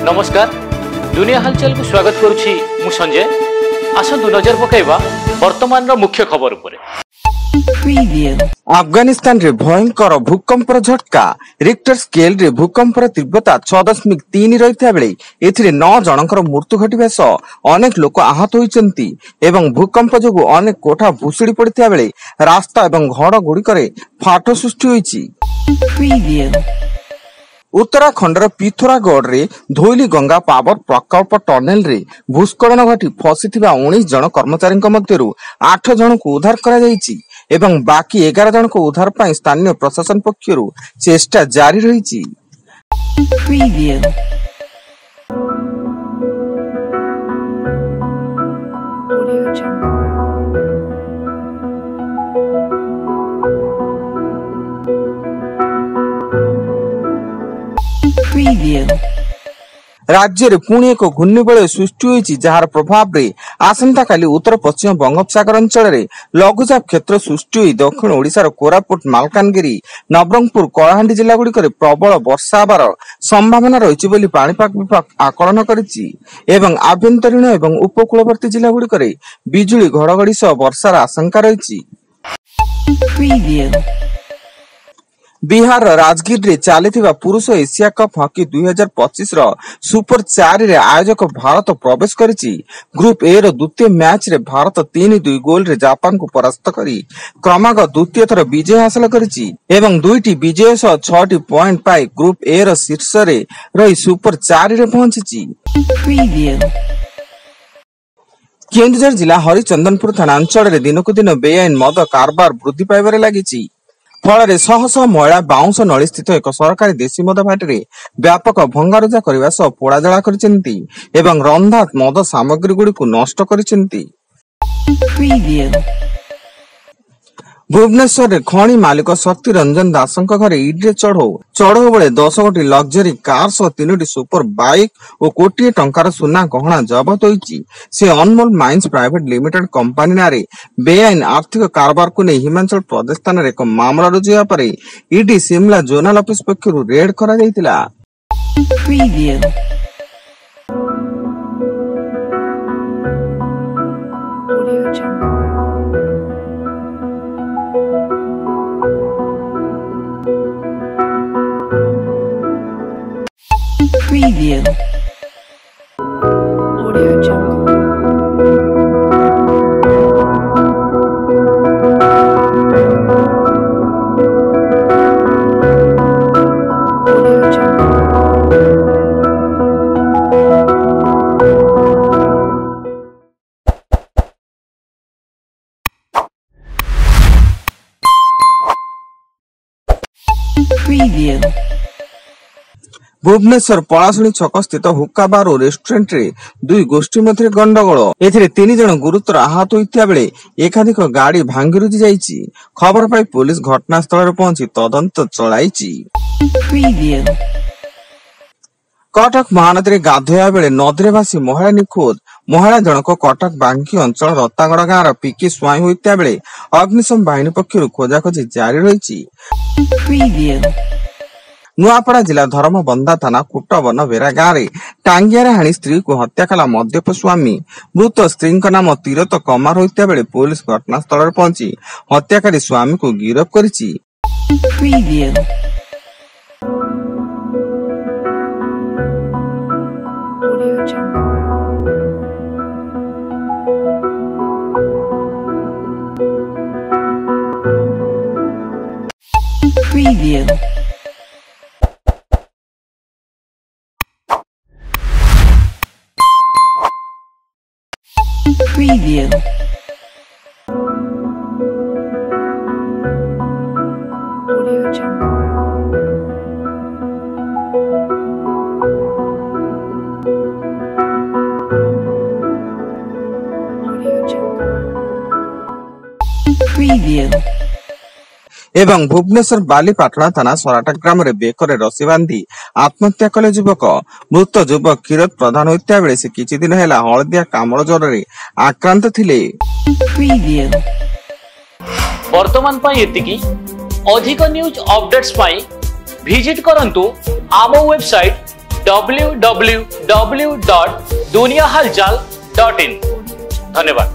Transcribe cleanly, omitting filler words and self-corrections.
नमस्कार दुनिया हलचल को स्वागत करुछि मु संजय। आसंतु नजर पकाइबा वर्तमान रो मुख्य खबर उपरे। अफगानिस्तान रे भयंकर भूकंपर झटका। रिक्टर स्केल रे भूकंपर तीव्रता 6.3 रहिता बेले एथिरे 9 जनकर मृत्यु घटिबा सह अनेक लोक आहत होइचंती एवं भूकंप जोगु अनेक कोठा भुसुड़ी पड़िता बेले रास्ता एवं घर गुड़िकरे फाट सृष्टि होइछि। उत्तराखंडर पिथोरागढ़ रे धोइली गंगा पावर प्रकल्प टनेल रे भूस्खलन घटी फसिथिबा 19 जन कर्मचारी मध्यरु 8 जन को उद्धार करा जायछि एवं बाकी 11 जन को उद्धार पाई स्थानीय प्रशासन पक्षरु चेष्टा जारी रहिछि। राज्य रे पुणी एक घूर्णिबलय सृष्टि होइछि जहार प्रभाव रे आसंता काली उत्तर पश्चिम बंगोपसागर अंचल रे लघुचाप क्षेत्र सृष्टि होई दक्षिण ओडिशार कोरापुट मालकानगिरी नवरंगपुर कलाहांडी जिला गुडी करे प्रबल वर्षा हेबार संभावना रहिछि बोली पाणीपाग विभाग आकलन करिछि एवं आभ्यंतरीण एवं उपकूलवर्ती जिला गुडी करे बिजुली घड़घड़ी सह वर्षार आशंका रहिछि। बिहार राजगीर रे चलिथिबा पुरुष एशिया कप हॉकी 2025 रो सुपर 4 रे आयोजक भारत प्रवेश करिछि। ग्रुप ए रो द्वितीय मैच रे भारत 3-2 गोल रे जापान को परास्त करी क्रमागत द्वितीय थर विजय हासिल करिछि एवं दुईटी विजय सह 6टी पॉइंट पाई ग्रुप ए रो शीर्ष रे रही सुपर 4 रे पहुंचिछि। केन्दुझर जिला हरिचंदनपुर थाना अंचल रे दिनकु दिन बेआईन मद कारबार वृद्धि पाइबारे लागिछि। फल शह शह महिला बाउंश नली स्थित एक सरकारी देशी मद भाटी व्यापक भंगारुजा करने सह पोड़ाजला करिसेंती एवं रंधा मद सामग्री गुड़ी को नष्ट करिसेंती। भुवनेश्वर रे खणी मालिक शक्ति रंजन दासंक घरे ईडी चढ़ो बेले 10 कोटी लग्जरी कार सह 3टी सुपर बाइक और कोटी टंकार सुना गहना जबत होइछि। से अनमोल माइंस प्राइवेट लिमिटेड कंपनी नारे बेआईन आर्थिक कारबार को नहीं हिमाचल प्रदेश थाना रे एक मामला रुजु हेबा परे ईडी सिमला जोनल ऑफिस पक्षरु रेड करा जायतिला। Preview. Audio Jungle. Audio Jungle. Preview. Bhubaneswar पलाशुणी छक स्थित हुक्का बार और रेस्टोरेंट रे दुई गोष्ठी मध्य गंडगोल एथिरे 3 जन गुरुतर आहत होइतिया बेले एकाधिक गाड़ी भांगी रुजी जाइछि। खबर पाई पुलिस घटनास्थल रे पहुंची तदंत चलाइछि। कटक महानदी गाधोया बेले नदी भासी महिला निखोज। महिला जनक कटक बांकी अंचल रत्तागड़ गाँव पिकी स्वाई होइतिया बेले अग्निशम बाहिनी पक्षरु खोजाखोजी जारी रहिछि। नुआपड़ा जिला धर्मबंधा थाना कुटवन बेरा गाँव रे टांगिया हाणी स्त्री को हत्या कला मद्यप स्वामी। मृत स्त्री नाम तीरथ कमार होइतिया बेले पुलिस घटनास्थल पहुंची हत्याकारी स्वामी को गिरफ्त करिछि। Preview. Preview. Audio Jungle. Audio Jungle. Preview. एवं भुवनेश्वर बालीपाटଣା थाना सराटा ग्राम रे बेकरे रसी बांधी आत्महत्या कले युवक। मृत युवक किरत प्रधान होइता बेले से किछि दिन हेला हळदिया कामळ ज्वर रे आक्रांत थिले। वर्तमान पाई एतिकी अधिक न्यूज अपडेट्स पाई विजिट करंतु आम वेबसाइट www.duniyahalchal.in। धन्यवाद।